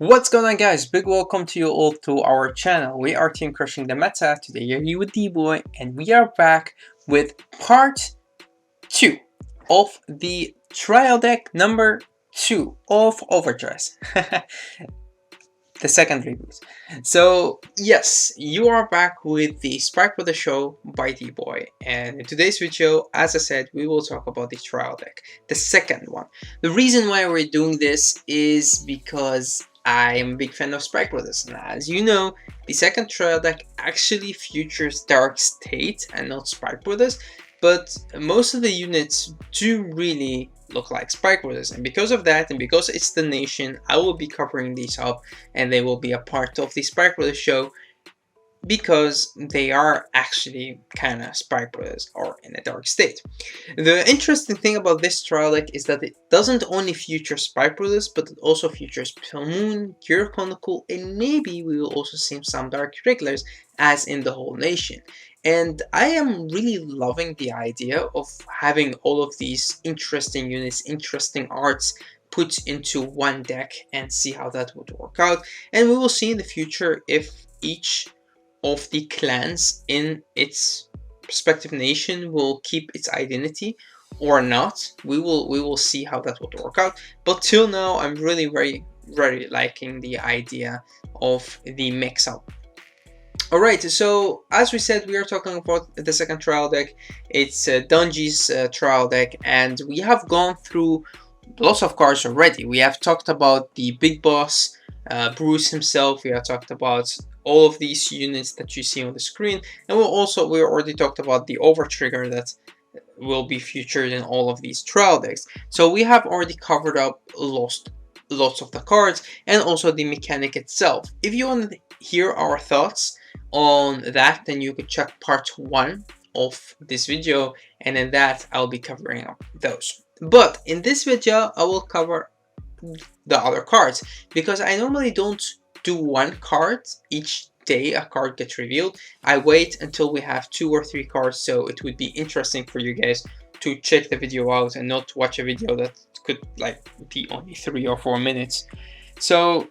What's going on, guys? Big welcome to you all to our channel. We are Team Crushing the Meta. Today you're here with D-Boy and we are back with part 2 of the trial deck number 2 of Overdress. The second reboot. So yes, you are back with the Sprite for the Show by D-Boy, and in today's video, as I said, we will talk about the trial deck, the second one. The reason why we're doing this is because I am a big fan of Sprite Brothers, and as you know, the second trial deck actually features Dark State and not Sprite Brothers, but most of the units do really look like Sprite Brothers, and because of that, and because it's the nation, I will be covering these up, and they will be a part of the Sprite Brothers show, because they are actually kind of Sprite Brothers or in a dark state. The interesting thing about this trial deck is that it doesn't only feature Sprite Brothers, but it also features Pale Moon, Gear Chronicle, and maybe we will also see some Dark Regulars as in the whole nation. And I am really loving the idea of having all of these interesting units, interesting arts put into one deck and see how that would work out. And we will see in the future if each of the clans in its respective nation will keep its identity or not. We will see how that would work out. But till now, I'm really very liking the idea of the mix-up. Alright, so as we said, we are talking about the second trial deck. It's Danji's trial deck, and we have gone through lots of cards already. We have talked about the big boss, Bruce himself. We have talked about all of these units that you see on the screen, and we already talked about the over trigger that will be featured in all of these trial decks. So we have already covered up lots of the cards and also the mechanic itself. If you want to hear our thoughts on that, then you could check part 1 of this video, and in that I'll be covering up those. But in this video I will cover the other cards, because I normally don't do one card each day a card gets revealed. I wait until we have 2 or 3 cards, so it would be interesting for you guys to check the video out and not watch a video that could like be only 3 or 4 minutes. So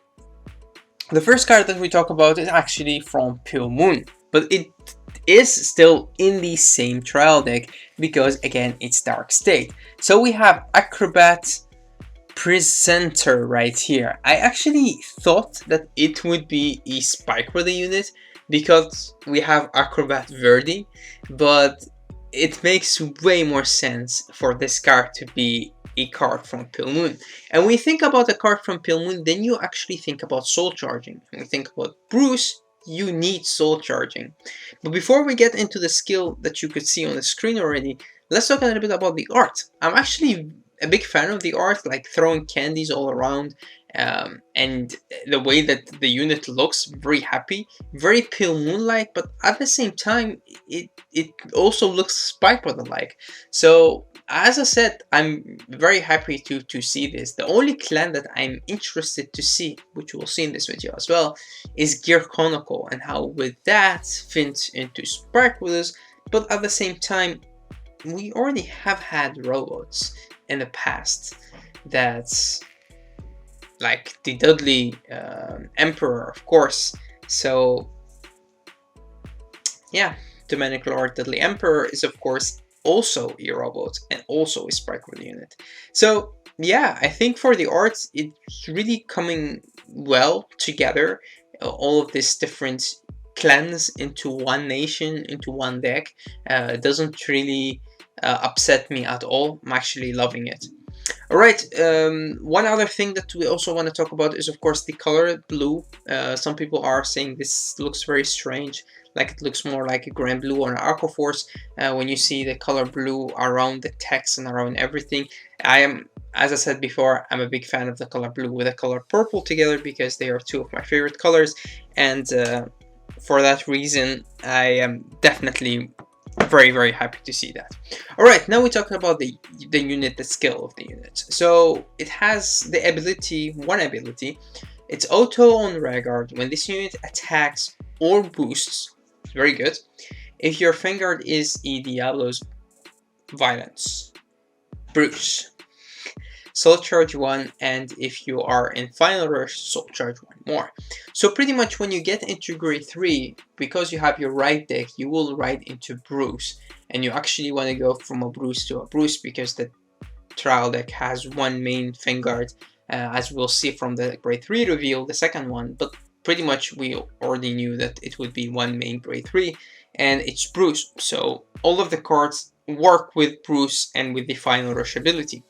the first card that we talk about is actually from Pale Moon, but it is still in the same trial deck because again it's Dark State. So we have ACROBAT Presenter right here. I actually thought that it would be a spike for the unit because we have Acrobat Verdi, but it makes way more sense for this card to be a card from Pale Moon. And when you think about a card from Pale Moon, then you actually think about soul charging. When you think about Bruce, you need soul charging. But before we get into the skill that you could see on the screen already, let's talk a little bit about the art. I'm actually a big fan of the art, like throwing candies all around, and the way that the unit looks, very happy, very Pale Moon-like, but at the same time it also looks Spike Brother-like. So as I said, I'm very happy to see this. The only clan that I'm interested to see, which we'll see in this video as well, is Gear Chronicle and how with that fits into Spike Brothers. But at the same time, we already have had robots in the past that's like the Dudley Emperor, of course. So yeah, Dominic Lord Dudley Emperor is of course also a robot and also a Sprite unit. So yeah, I think for the arts it's really coming well together, all of these different clans into one nation, into one deck. It doesn't really upset me at all. I'm actually loving it. Alright, one other thing that we also want to talk about is of course the color blue. Some people are saying this looks very strange, like it looks more like a Grand Blue or an Aqua Force when you see the color blue around the text and around everything. As I said before, I'm a big fan of the color blue with the color purple together because they are 2 of my favorite colors, and for that reason I am definitely very happy to see that. Alright, now we talk about the unit, the skill of the unit. So it has the ability, one ability, it's auto on Vanguard. When this unit attacks or boosts, very good, if your Vanguard is a Diablo's Violence, Bruce. Soul Charge 1, and if you are in Final Rush, Soul Charge 1 more. So pretty much when you get into grade 3, because you have your right deck, you will ride into Bruce, and you actually want to go from a Bruce to a Bruce because the trial deck has one main Vanguard, as we'll see from the grade 3 reveal, the second one, but pretty much we already knew that it would be one main grade 3, and it's Bruce, so all of the cards work with Bruce and with the Final Rush ability.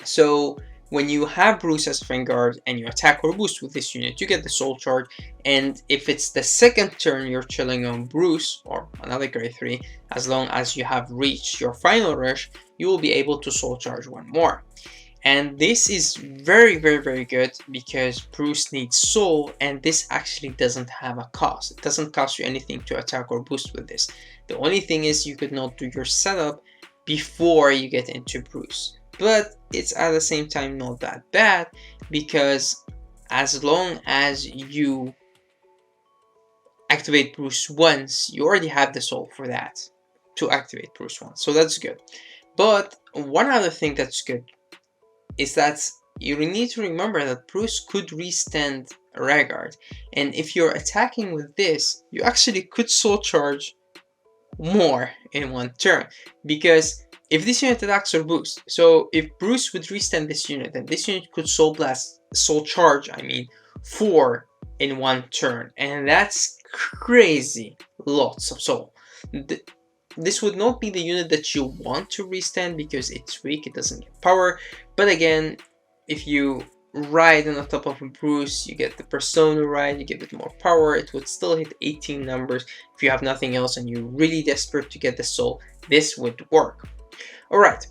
So when you have Bruce as Vanguard and you attack or boost with this unit, you get the Soul Charge, and if it's the second turn you're chilling on Bruce or another grade 3, as long as you have reached your Final Rush, you will be able to Soul Charge one more. And this is very good because Bruce needs Soul, and this actually doesn't have a cost. It doesn't cost you anything to attack or boost with this. The only thing is you could not do your setup before you get into Bruce. But it's at the same time not that bad, because as long as you activate Bruce once, you already have the soul for that to activate Bruce once, so that's good. But one other thing that's good is that you need to remember that Bruce could restand Vanguard, and if you're attacking with this, you actually could soul charge more in one turn, because if this unit attacks or boosts, so if Bruce would restand this unit, then this unit could soul charge 4 in one turn, and that's crazy lots of soul. This would not be the unit that you want to restand because it's weak, it doesn't get power, but again, if you ride on the top of a Bruce, you get the Persona ride, you give it more power, it would still hit 18 numbers. If you have nothing else and you're really desperate to get the soul, this would work. Alright,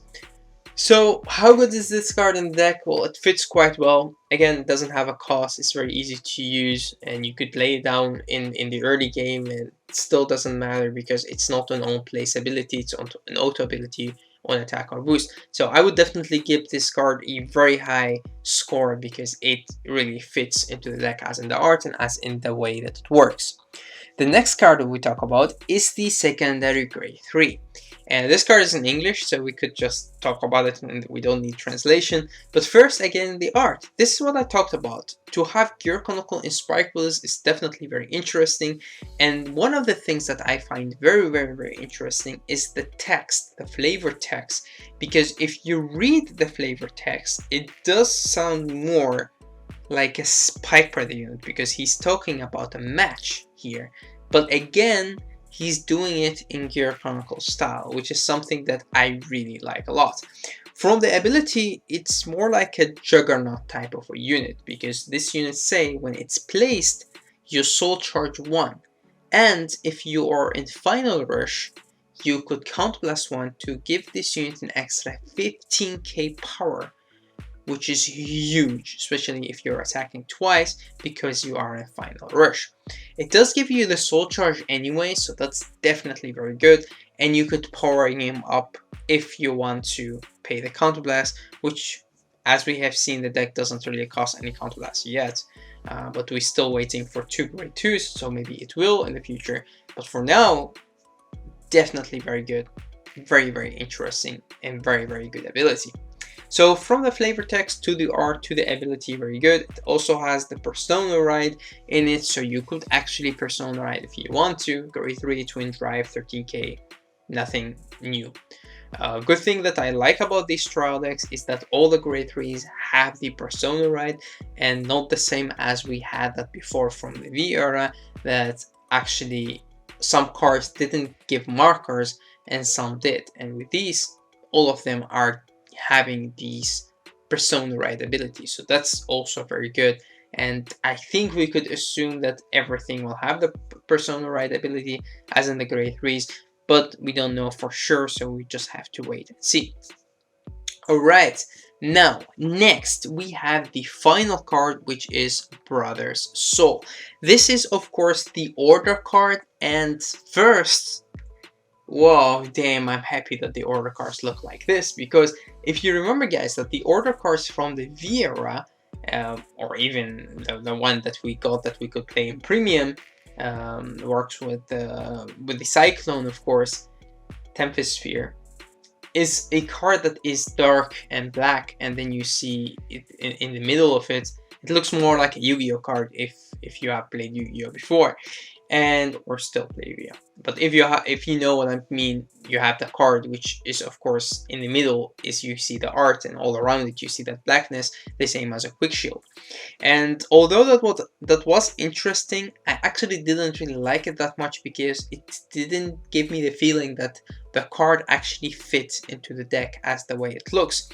so how good is this card in the deck? Well, it fits quite well. Again, it doesn't have a cost, it's very easy to use, and you could lay it down in the early game and it still doesn't matter because it's not an on-place ability, it's an auto ability on attack or boost. So I would definitely give this card a very high score because it really fits into the deck as in the art and as in the way that it works. The next card that we talk about is the secondary grade 3. And this card is in English, so we could just talk about it and we don't need translation. But first, again, the art. This is what I talked about. To have Gear Chronicle in Sparkles is definitely very interesting. And one of the things that I find very interesting is the text, the flavor text. Because if you read the flavor text, it does sound more like a Spike Predator unit because he's talking about a match here. But again, he's doing it in Gear Chronicle style, which is something that I really like a lot. From the ability, it's more like a Juggernaut type of a unit, because this unit say when it's placed, you soul charge 1. And if you are in Final Rush, you could Count Blast 1 to give this unit an extra 15k power, which is huge, especially if you're attacking twice because you are in Final Rush. It does give you the soul charge anyway, so that's definitely very good, and you could power him up if you want to pay the Counter Blast, which, as we have seen, the deck doesn't really cost any Counter Blast yet, but we're still waiting for 2 grade 2s, so maybe it will in the future. But for now, definitely very good, very interesting, and very good ability. So from the flavor text to the art to the ability, very good. It also has the Persona ride in it, so you could actually Persona ride if you want to. Grade 3, Twin Drive, 13k, nothing new. Good thing that I like about these trial decks is that all the grade 3s have the Persona ride, and not the same as we had that before from the V era, that actually some cards didn't give markers and some did. And with these, all of them are having these Persona ride abilities, so that's also very good. And I think we could assume that everything will have the Persona ride ability as in the grade 3s, but we don't know for sure, so we just have to wait and see. Alright, now next we have the final card, which is Brother's Soul. This is of course the order card, and first, whoa, damn, I'm happy that the order cards look like this, because if you remember, guys, that the order cards from the V era, or even the one that we got that we could play in premium, works with the Cyclone, of course, Tempest Sphere. is a card that is dark and black, and then you see it in the middle of it. It looks more like a Yu-Gi-Oh card if you have played Yu-Gi-Oh before, and or still play Yu-Gi-Oh. But if you know what I mean, you have the card, which is of course in the middle is you see the art, and all around it you see that blackness, the same as a quick shield. And although that was interesting, I actually didn't really like it that much because it didn't give me the feeling that the card actually fits into the deck as the way it looks.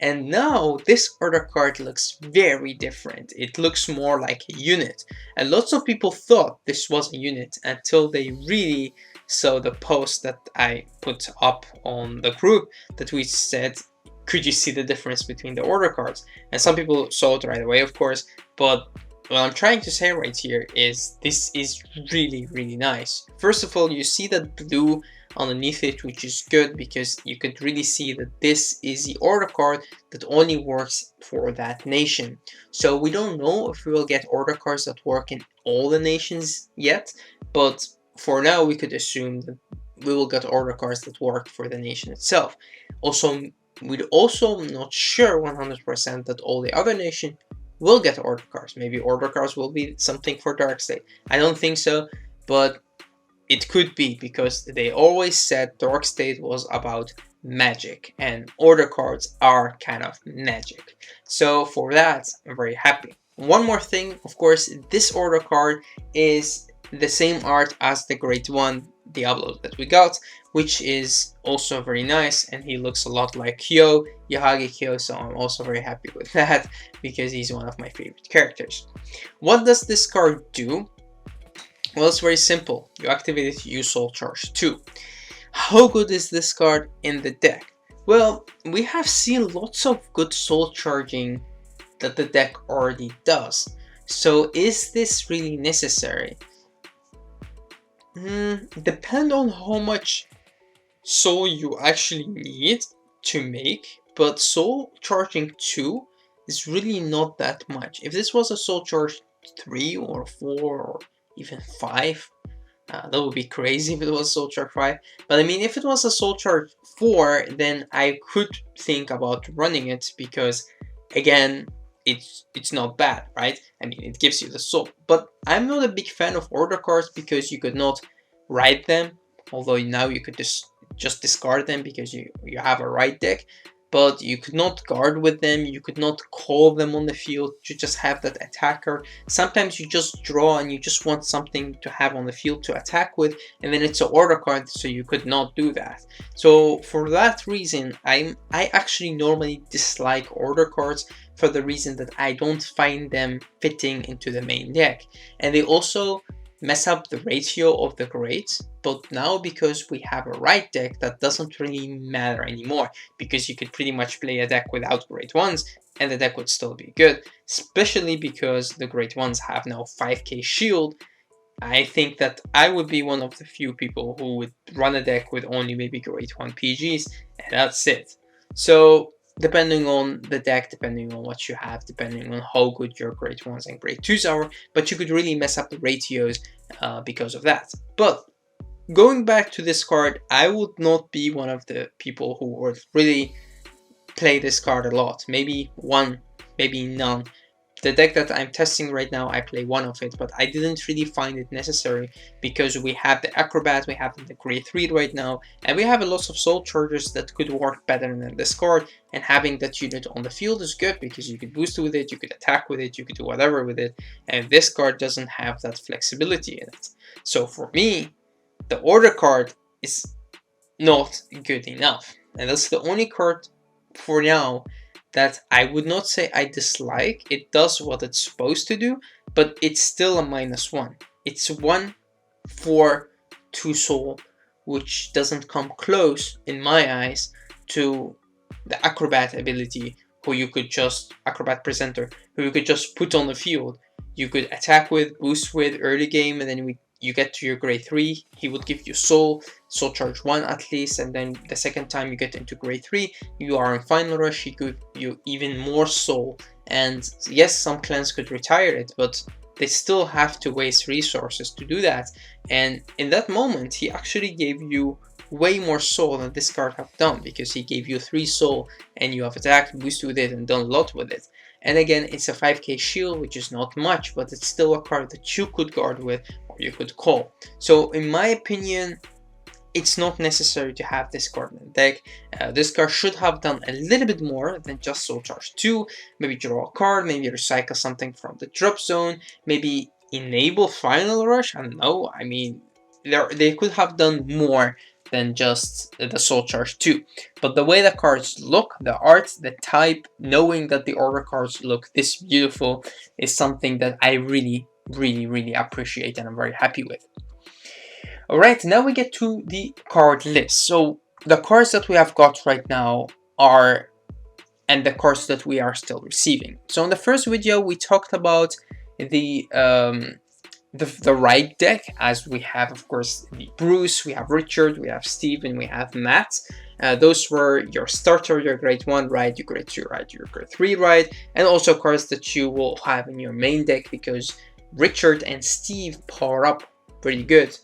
And now this other card looks very different. It looks more like a unit. And lots of people thought this was a unit until they really saw the post that I put up on the group that we said, could you see the difference between the order cards? And some people saw it right away, of course, but what I'm trying to say right here is this is really, really nice. First of all, you see that blue underneath it, which is good because you could really see that this is the order card that only works for that nation. So we don't know if we will get order cards that work in all the nations yet, but for now we could assume that we will get order cards that work for the nation itself. Also, we're also not sure 100% that all the other nations will get order cards. Maybe order cards will be something for Dark State. I don't think so, but it could be because they always said Dark State was about magic and order cards are kind of magic. So for that, I'm very happy. One more thing, of course, this order card is the same art as the Great One Diablo that we got, which is also very nice, and he looks a lot like Kyo, Yahagi Kyo, so I'm also very happy with that because he's one of my favorite characters. What does this card do? Well, it's very simple. You activate it, you Soul Charge 2. How good is this card in the deck? Well, we have seen lots of good Soul Charging that the deck already does. So is this really necessary? Depend on how much soul you actually need to make, but Soul Charging 2 is really not that much. If this was a Soul Charge 3 or 4 or even 5, that would be crazy if it was Soul Charge 5. But I mean, if it was a Soul Charge 4, then I could think about running it because, again, it's not bad, right? I mean, it gives you the soul. But I'm not a big fan of order cards because you could not ride them. Although now you could just discard them because you have a right deck. But you could not guard with them, you could not call them on the field, you just have that attacker. Sometimes you just draw and you just want something to have on the field to attack with, and then it's an order card, so you could not do that. So for that reason, I actually normally dislike order cards for the reason that I don't find them fitting into the main deck. And they also mess up the ratio of the greats, but now because we have a right deck, that doesn't really matter anymore because you could pretty much play a deck without great ones and the deck would still be good, especially because the great ones have now 5k shield. I think that I would be one of the few people who would run a deck with only maybe great 1 PGs, and that's it. So depending on the deck, depending on what you have, depending on how good your great 1s and great 2s are, but you could really mess up the ratios because of that. But going back to this card, I would not be one of the people who would really play this card a lot. Maybe one, maybe none. The deck that I'm testing right now, I play one of it, but I didn't really find it necessary because we have the Acrobat, we have the Grade 3 right now, and we have a lot of Soul Chargers that could work better than this card, and having that unit on the field is good because you could boost with it, you could attack with it, you could do whatever with it, and this card doesn't have that flexibility in it. So for me, the order card is not good enough, and that's the only card for now that I would not say I dislike. It does what it's supposed to do, but it's still a -1. It's 1 for 2 soul, which doesn't come close in my eyes to the Acrobat ability, who you could just, Acrobat Presenter, who you could just put on the field. You could attack with, boost with early game, and then you get to your grade 3, he would give you soul charge 1 at least, and then the second time you get into grade 3, you are in final rush, he gives you even more soul. And yes, some clans could retire it, but they still have to waste resources to do that. And in that moment, he actually gave you way more soul than this card have done, because he gave you 3 soul and you have attacked, boosted with it, and done a lot with it. And again, it's a 5k shield, which is not much, but it's still a card that you could guard with, or you could call. So in my opinion, it's not necessary to have this card in the deck. This card should have done a little bit more than just Soul Charge 2. Maybe draw a card, maybe recycle something from the drop zone, maybe enable Final Rush, I don't know. I mean, they could have done more than just the Soul Charge 2. But the way the cards look, the art, the type, knowing that the order cards look this beautiful is something that I really appreciate and I'm very happy with. Alright, now we get to the card list. So the cards that we have got right now are, and the cards that we are still receiving. So in the first video we talked about the right deck, as we have of course the Bruce, we have Richard, we have Steve, and we have Matt. Those were your starter, your grade 1 ride, your grade 2 ride, your grade 3 ride, and also cards that you will have in your main deck, because Richard and Steve power up pretty good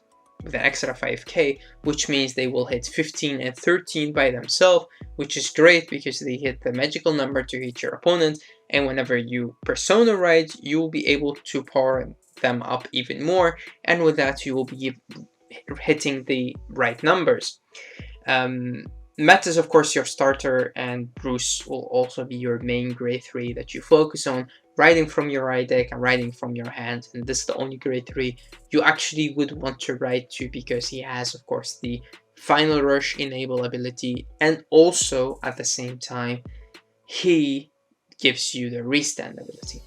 with an extra 5k, which means they will hit 15 and 13 by themselves, which is great because they hit the magical number to hit your opponent, and whenever you persona ride, you will be able to power them up even more, and with that you will be hitting the right numbers. Matt is of course your starter, and Bruce will also be your main grade 3 that you focus on, riding from your right deck and riding from your hand, and this is the only grade 3 you actually would want to ride to, because he has of course the Final Rush enable ability, and also at the same time he gives you the restand ability.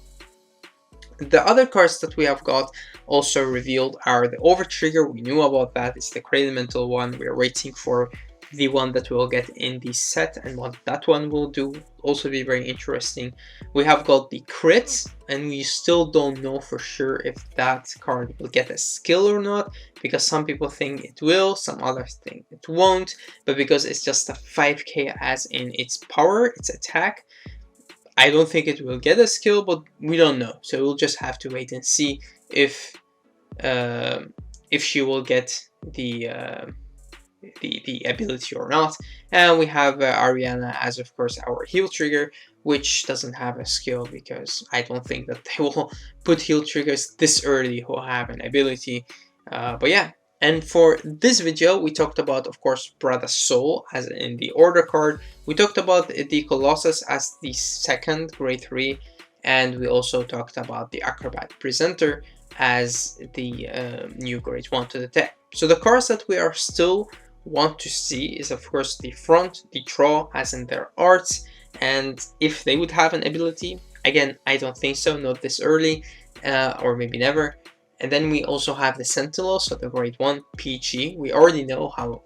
The other cards that we have got also revealed are the Overtrigger. We knew about that. It's the Cradle Mental one. We're waiting for the one that we'll get in the set, and what that one will do will also be very interesting. We have got the crits, and we still don't know for sure if that card will get a skill or not, because some people think it will, some others think it won't, but because it's just a 5k as in its power, its attack, I don't think it will get a skill, but we don't know. So we'll just have to wait and see if she will get the ability or not. And we have Ariana as of course our heal trigger, which doesn't have a skill, because I don't think that they will put heal triggers this early who have an ability. But yeah. And for this video, we talked about, of course, Brother Soul as in the order card. We talked about the Colossus as the second grade 3, and we also talked about the Acrobat Presenter as the new grade 1 to the deck. So the cards that we are still want to see is of course the front, the draw as in their arts, and if they would have an ability. Again, I don't think so, not this early, or maybe never. And then we also have the Sentinel, so the grade 1 PG. We already know how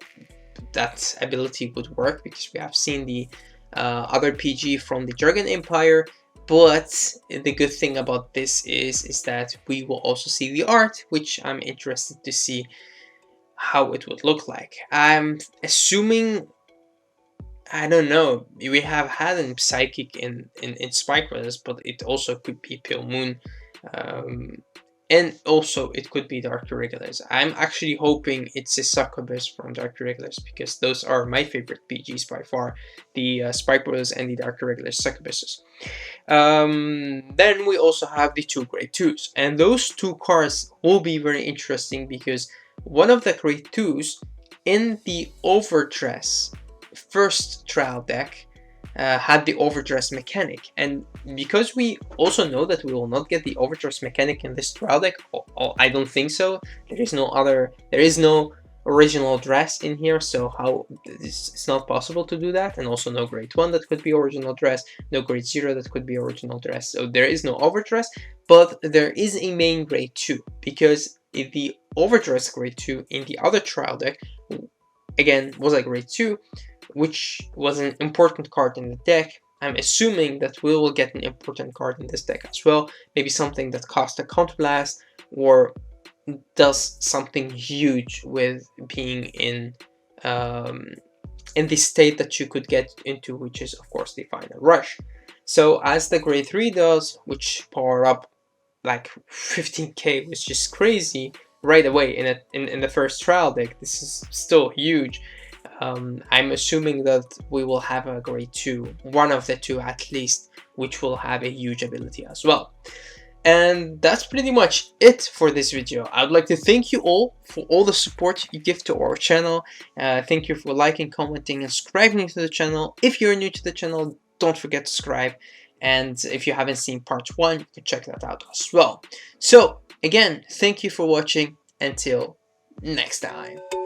that ability would work, because we have seen the other PG from the Dragon Empire. But the good thing about this is that we will also see the art, which I'm interested to see how it would look like. I'm assuming, I don't know, we have had a Psychic in Spike Brothers, but it also could be Pale Moon. And also it could be Dark Irregulars. I'm actually hoping it's a Succubus from Dark Irregulars, because those are my favorite PGs by far, the Spike Brothers and the Dark Irregular Succubuses. Then we also have the 2 grade 2s, and those 2 cards will be very interesting, because one of the grade 2s in the Overdress first trial deck had the Overdress mechanic, and because we also know that we will not get the Overdress mechanic in this trial deck, I don't think so. There is no original dress in here, so it's not possible to do that, and also no grade 1 that could be original dress, no grade 0 that could be original dress, so there is no Overdress, but there is a main grade 2, because if the Overdress grade 2 in the other trial deck again was a grade 2, which was an important card in the deck. I'm assuming that we will get an important card in this deck as well. Maybe something that costs a Counterblast, or does something huge with being in the state that you could get into, which is of course the Final Rush. So as the grade 3 does, which power up like 15k, which is crazy right away in the first trial deck. This is still huge. I'm assuming that we will have a grade 2, one of the two at least, which will have a huge ability as well. And that's pretty much it for this video. I'd like to thank you all for all the support you give to our channel. Thank you for liking, commenting, and subscribing to the channel. If you're new to the channel, don't forget to subscribe. And if you haven't seen part 1, you can check that out as well. So, again, thank you for watching. Until next time.